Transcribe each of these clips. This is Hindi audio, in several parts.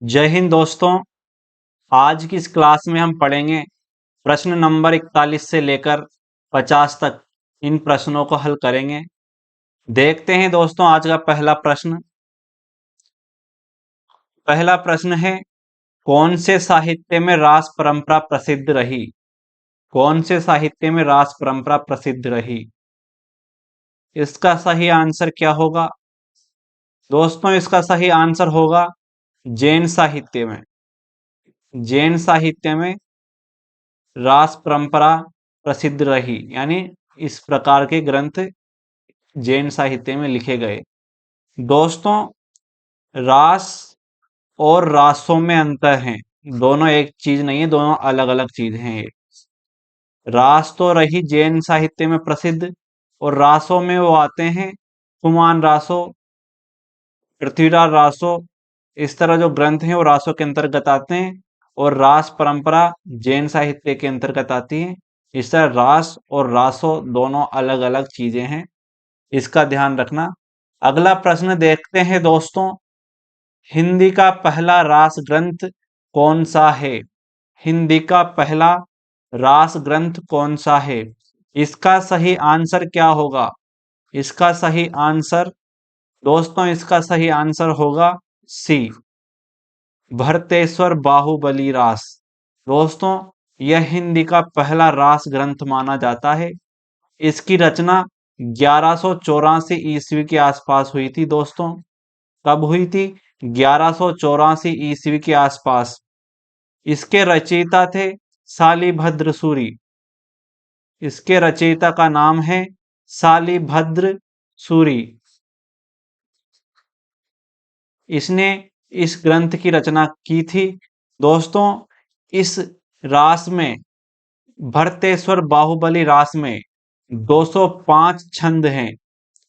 जय हिंद दोस्तों। आज की इस क्लास में हम पढ़ेंगे प्रश्न नंबर 41 से लेकर 50 तक। इन प्रश्नों को हल करेंगे। देखते हैं दोस्तों आज का पहला प्रश्न। पहला प्रश्न है, कौन से साहित्य में रास परंपरा प्रसिद्ध रही? कौन से साहित्य में रास परंपरा प्रसिद्ध रही? इसका सही आंसर क्या होगा दोस्तों? इसका सही आंसर होगा जैन साहित्य में। जैन साहित्य में रास परंपरा प्रसिद्ध रही, यानी इस प्रकार के ग्रंथ जैन साहित्य में लिखे गए। दोस्तों, रास और रासों में अंतर है। दोनों एक चीज नहीं है, दोनों अलग अलग चीज हैं। ये रास तो रही जैन साहित्य में प्रसिद्ध, और रासों में वो आते हैं कुमान रासो, पृथ्वीराज रासो। इस तरह जो ग्रंथ हैं वो रासों के अंतर्गत आते हैं, और रास परंपरा जैन साहित्य के अंतर्गत आती है। इस तरह रास और रासो दोनों अलग अलग चीजें हैं, इसका ध्यान रखना। अगला प्रश्न देखते हैं दोस्तों। हिंदी का पहला रास ग्रंथ कौन सा है? हिंदी का पहला रास ग्रंथ कौन सा है? इसका सही आंसर क्या होगा? इसका सही आंसर दोस्तों, इसका सही आंसर होगा सी, भरतेश्वर बाहुबली रास। दोस्तों, यह हिंदी का पहला रास ग्रंथ माना जाता है। इसकी रचना 1184 ईस्वी के आसपास हुई थी दोस्तों। कब हुई थी? 1184 ईस्वी के आसपास। इसके रचयिता थे शालिभद्र सूरी। इसके रचयिता का नाम है शालिभद्र सूरी। इसने इस ग्रंथ की रचना की थी। दोस्तों, इस रास में, भरतेश्वर बाहुबली रास में 205 छंद हैं।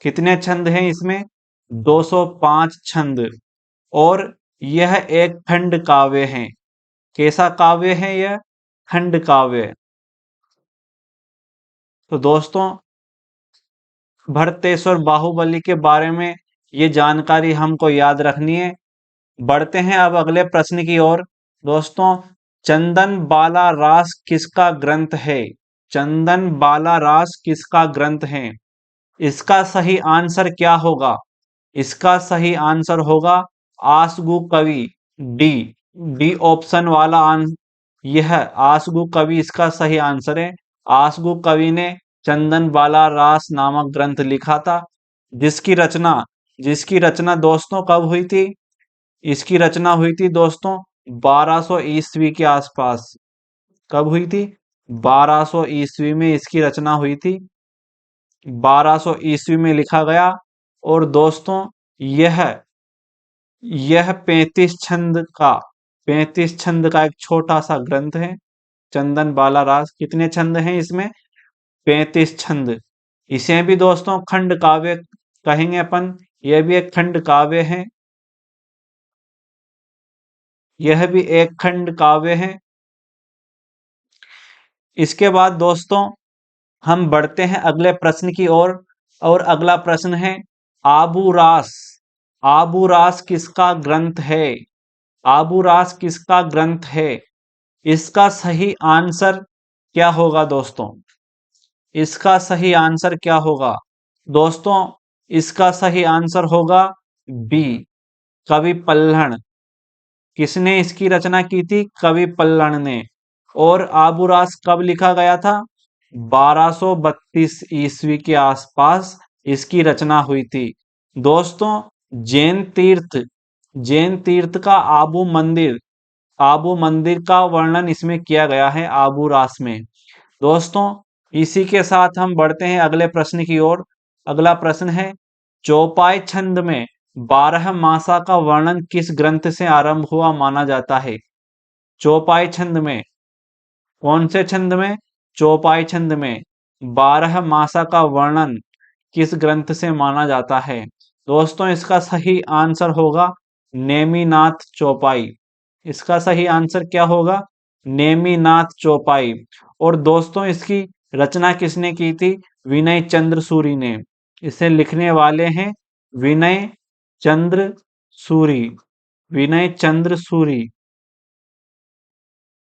कितने छंद हैं इसमें? 205 छंद। और यह एक खंड काव्य है। कैसा काव्य है यह? खंड काव्य। तो दोस्तों, भरतेश्वर बाहुबली के बारे में ये जानकारी हमको याद रखनी है। बढ़ते हैं अब अगले प्रश्न की ओर। दोस्तों, चंदन बाला रास किसका ग्रंथ है? चंदन बाला रास किसका ग्रंथ है? इसका सही आंसर क्या होगा? इसका सही आंसर होगा आसगु कवि। डी। डी ऑप्शन वाला यह आसगु कवि इसका सही आंसर है। आसगु कवि ने चंदन बाला रास नामक ग्रंथ लिखा था, जिसकी रचना जिसकी रचना दोस्तों कब हुई थी? इसकी रचना हुई थी दोस्तों 1200 ईस्वी के आसपास। कब हुई थी? 1200 ईस्वी में इसकी रचना हुई थी। 1200 ईस्वी में लिखा गया। और दोस्तों, यह यह 35 छंद का एक छोटा सा ग्रंथ है। चंदन बाला रास। कितने छंद हैं इसमें? 35 छंद। इसे भी दोस्तों खंड काव्य कहेंगे अपन। यह भी एक खंड काव्य है। यह भी एक खंड काव्य है। इसके बाद दोस्तों, हम बढ़ते हैं अगले प्रश्न की ओर। और अगला प्रश्न है, आबू रास। आबू रास किसका ग्रंथ है? आबू रास किसका ग्रंथ है? इसका सही आंसर क्या होगा दोस्तों? इसका सही आंसर क्या होगा दोस्तों? इसका सही आंसर होगा बी, कवि पल्हड़। किसने इसकी रचना की थी? कवि पल्लड़ ने। और आबूरास कब लिखा गया था? 1232 ईस्वी के आसपास इसकी रचना हुई थी। दोस्तों, जैन तीर्थ जैन तीर्थ का आबू मंदिर का वर्णन इसमें किया गया है आबू रास में। दोस्तों, इसी के साथ हम बढ़ते हैं अगले प्रश्न की ओर। अगला प्रश्न है, चौपाई छंद में 12 मासा का वर्णन किस ग्रंथ से आरंभ हुआ माना जाता है? चौपाई छंद में, कौन से छंद में? चौपाई छंद में 12 मासा का वर्णन किस ग्रंथ से माना जाता है? दोस्तों, इसका सही आंसर होगा नेमिनाथ चौपाई। इसका सही आंसर क्या होगा? नेमिनाथ चौपाई। और दोस्तों, इसकी रचना किसने की थी? विनय चंद्र सूरी ने। इसे लिखने वाले हैं विनय चंद्र सूरी। विनय चंद्र सूरी,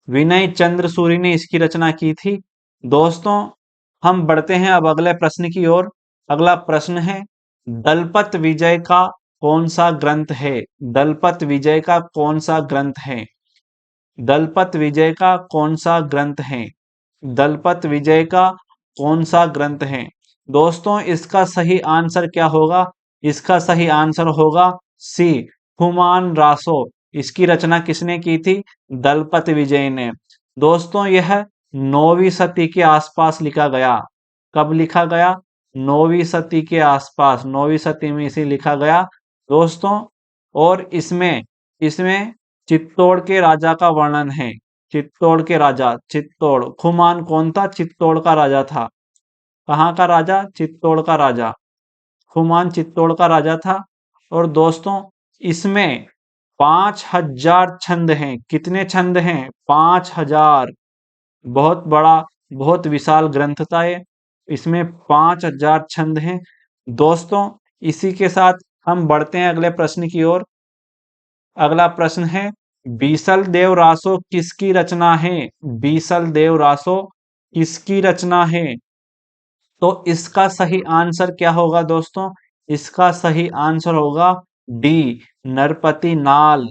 विनय चंद्र सूरी ने इसकी रचना की थी। दोस्तों, हम बढ़ते हैं अब अगले प्रश्न की ओर। अगला प्रश्न है, दलपत विजय का कौन सा ग्रंथ है? दलपत विजय का कौन सा ग्रंथ है? दलपत विजय का कौन सा ग्रंथ है? दलपत विजय का कौन सा ग्रंथ है? दोस्तों, इसका सही आंसर क्या होगा? इसका सही आंसर होगा सी, हुमायूं रासो। इसकी रचना किसने की थी? दलपत विजय ने। दोस्तों, यह 9वीं सदी के आसपास लिखा गया। कब लिखा गया? 9वीं सदी के आसपास, 9वीं सदी में इसे लिखा गया दोस्तों। और इसमें इसमें चित्तौड़ के राजा का वर्णन है। चित्तौड़ के राजा, चित्तौड़, खुमान कौन था? चित्तौड़ का राजा था। कहाँ का राजा? चित्तौड़ का राजा। खुमान चित्तौड़ का राजा था। और दोस्तों, इसमें 5000 छंद हैं। कितने छंद हैं? 5000। बहुत बड़ा, बहुत विशाल ग्रंथ था ये। इसमें 5000 छंद हैं। दोस्तों, इसी के साथ हम बढ़ते हैं अगले प्रश्न की ओर। अगला प्रश्न है, बीसल देव रासो किसकी रचना है? बीसल देव रासो किसकी रचना है? तो इसका सही आंसर क्या होगा दोस्तों? इसका सही आंसर होगा डी, नरपति नाल।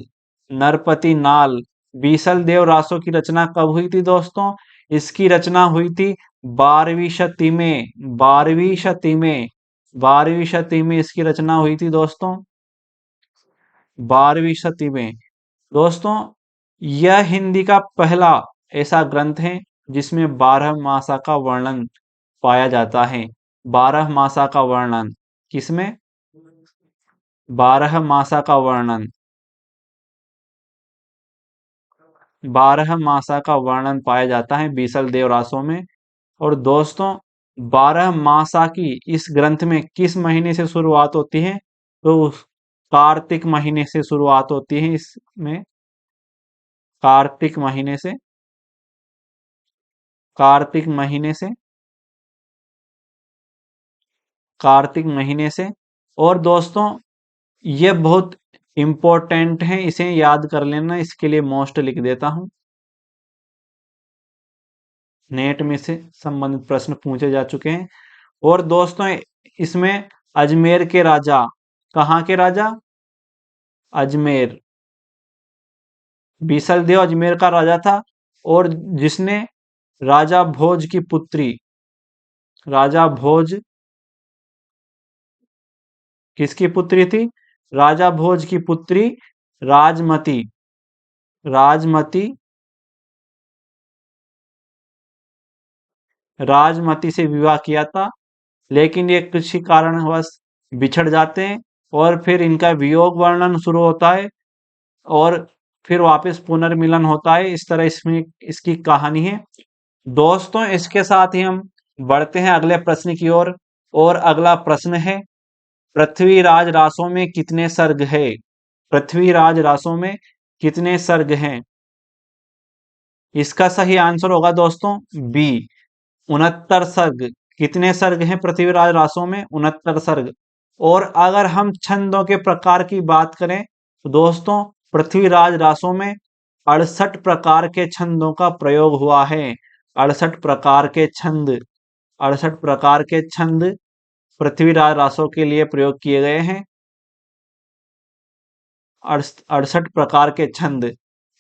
नरपति नाल। बीसल देव रासो की रचना कब हुई थी दोस्तों? इसकी रचना हुई थी 12वीं शती में। 12वीं शती में, 12वीं शती में इसकी रचना हुई थी दोस्तों। 12वीं शती में। दोस्तों, यह हिंदी का पहला ऐसा ग्रंथ है जिसमें 12 मासा का वर्णन पाया जाता है। 12 मासा का वर्णन। किसमें? 12 मासा का वर्णन। 12 मासा का वर्णन पाया जाता है बीसल देव रासो में। और दोस्तों, 12 मासा की इस ग्रंथ में किस महीने से शुरुआत होती है? तो कार्तिक महीने से शुरुआत होती है इसमें। कार्तिक महीने से, कार्तिक महीने से, कार्तिक महीने से। और दोस्तों, ये बहुत इंपॉर्टेंट है, इसे याद कर लेना। इसके लिए मोस्ट लिख देता हूं। नेट में से संबंधित प्रश्न पूछे जा चुके हैं। और दोस्तों, इसमें अजमेर के राजा, कहाँ के राजा? अजमेर। बीसल देव अजमेर का राजा था। और जिसने राजा भोज की पुत्री, राजा भोज किसकी पुत्री थी? राजा भोज की पुत्री राजमती। राजमती, राजमती से विवाह किया था। लेकिन ये किसी कारणवश बिछड़ जाते हैं और फिर इनका वियोग वर्णन शुरू होता है और फिर वापस पुनर्मिलन होता है। इस तरह इसमें इसकी कहानी है। दोस्तों, इसके साथ ही हम बढ़ते हैं अगले प्रश्न की ओर। और अगला प्रश्न है, पृथ्वीराज रासों में कितने सर्ग है? पृथ्वीराज रासों में कितने सर्ग हैं? इसका सही आंसर होगा दोस्तों बी, 69 सर्ग। कितने सर्ग हैं पृथ्वीराज रासों में? 69 सर्ग। और अगर हम छंदों के प्रकार की बात करें तो दोस्तों, पृथ्वीराज रासों में 68 प्रकार के छंदों का प्रयोग हुआ है। 68 प्रकार के छंद, 68 प्रकार के छंद पृथ्वीराज रासों के लिए प्रयोग किए गए हैं। 68 प्रकार के छंद।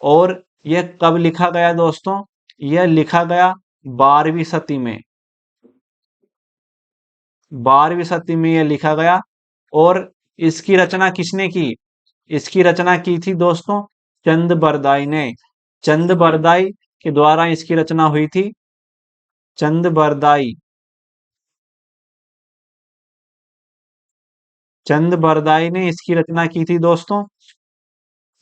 और यह कब लिखा गया दोस्तों? यह लिखा गया 12वीं सदी में। 12वीं सदी में यह लिखा गया। और इसकी रचना किसने की? इसकी रचना की थी दोस्तों चंद बरदाई ने। चंद बरदाई के द्वारा इसकी रचना हुई थी। चंद बरदाई, चंद बरदाई ने इसकी रचना की थी दोस्तों।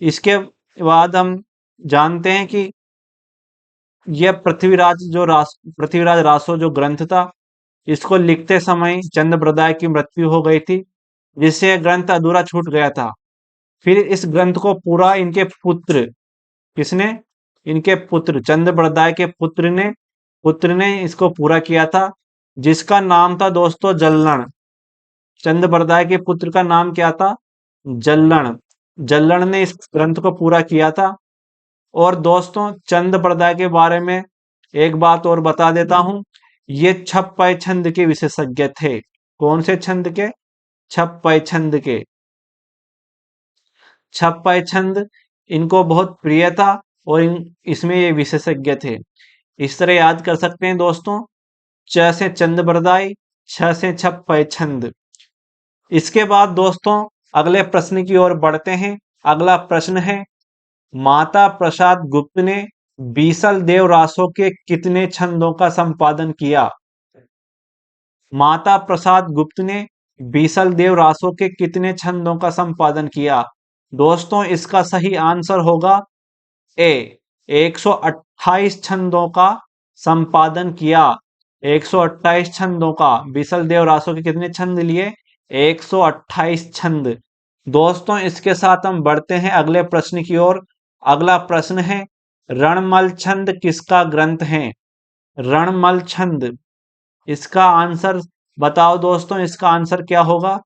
इसके बाद हम जानते हैं कि यह पृथ्वीराज रासो जो ग्रंथ था, इसको लिखते समय चंद बरदाई की मृत्यु हो गई थी, जिससे यह ग्रंथ अधूरा छूट गया था। फिर इस ग्रंथ को पूरा इनके पुत्र, किसने? इनके पुत्र, चंद बरदाई के पुत्र ने इसको पूरा किया था, जिसका नाम था दोस्तों जल्लण। चंद बरदाई के पुत्र का नाम क्या था? जल्लण। जल्लड़ ने इस ग्रंथ को पूरा किया था। और दोस्तों चंद बरदाई के बारे में एक बात और बता देता हूं, ये छप्पय छंद के विशेषज्ञ थे। कौन से छंद के? छप्पय छंद के। छप्पय छंद इनको बहुत प्रिय था और इसमें ये विशेषज्ञ थे। इस तरह याद कर सकते हैं दोस्तों, च से चंद बरदाई, छ से छप्पय छंद। इसके बाद दोस्तों अगले प्रश्न की ओर बढ़ते हैं। अगला प्रश्न है, माता प्रसाद गुप्त ने बीसल देव रासों के कितने छंदों का संपादन किया? माता प्रसाद गुप्त ने बीसल देव रासों के कितने छंदों का संपादन किया? दोस्तों इसका सही आंसर होगा ए, 128 छंदों का संपादन किया। 128 छंदों का। बीसल देव रासों के कितने छंद लिए? 128 छंद। दोस्तों इसके साथ हम बढ़ते हैं अगले प्रश्न की ओर। अगला प्रश्न है, रणमल छंद किसका ग्रंथ है? रणमल छंद। इसका आंसर बताओ दोस्तों, इसका आंसर क्या होगा?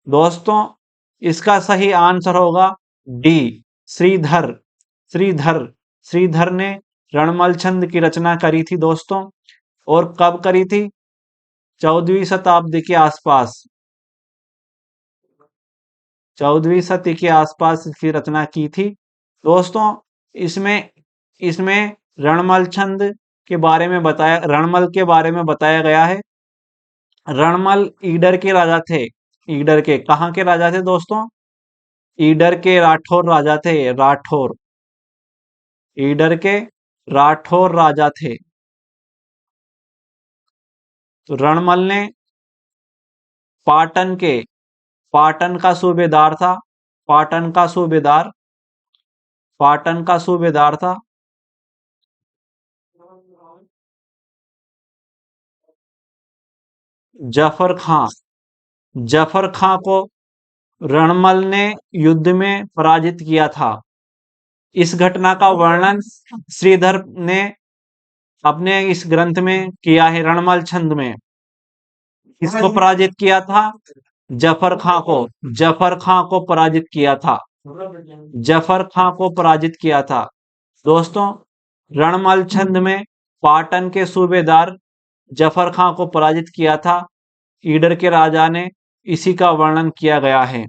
दोस्तों इसका सही आंसर होगा डी, श्रीधर। श्रीधर। श्रीधर ने रणमल छंद की रचना करी थी दोस्तों। और कब करी थी? 14वीं शताब्दी के आसपास। 14वीं शताब्दी के आसपास इसकी रचना की थी दोस्तों। इसमें इसमें रणमल छंद के बारे में बताया, रणमल के बारे में बताया गया है। रणमल ईडर के राजा थे। ईडर के, कहाँ के राजा थे दोस्तों? ईडर के राठौर राजा थे। राठौर। ईडर के राठौर राजा थे। तो रणमल ने पाटन के, पाटन का सूबेदार था। पाटन का सूबेदार, पाटन का सूबेदार था। जफर खां। जफर खां को रणमल ने युद्ध में पराजित किया था। इस घटना का वर्णन श्रीधर ने अपने इस ग्रंथ में किया है, रणमल छंद में। किसको पराजित किया था? जफर खां को। जफर खां को पराजित किया था। जफर खां को पराजित किया था। दोस्तों रणमल छंद में पाटन के सूबेदार जफर खां को पराजित किया था ईडर के राजा ने, इसी का वर्णन किया गया है।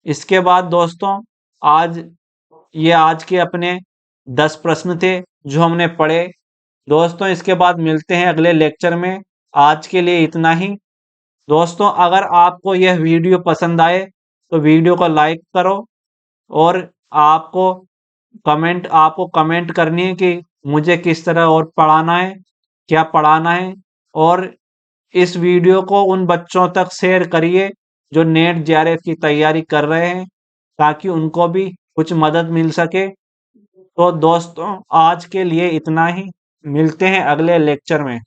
इसके बाद दोस्तों आज के अपने 10 प्रश्न थे जो हमने पढ़े। दोस्तों इसके बाद मिलते हैं अगले लेक्चर में। आज के लिए इतना ही। दोस्तों अगर आपको यह वीडियो पसंद आए तो वीडियो को लाइक करो और आपको कमेंट करनी है कि मुझे किस तरह और पढ़ाना है, क्या पढ़ाना है। और इस वीडियो को उन बच्चों तक शेयर करिए जो नेट जेआरएफ की तैयारी कर रहे हैं, ताकि उनको भी कुछ मदद मिल सके। तो दोस्तों आज के लिए इतना ही। मिलते हैं अगले लेक्चर में।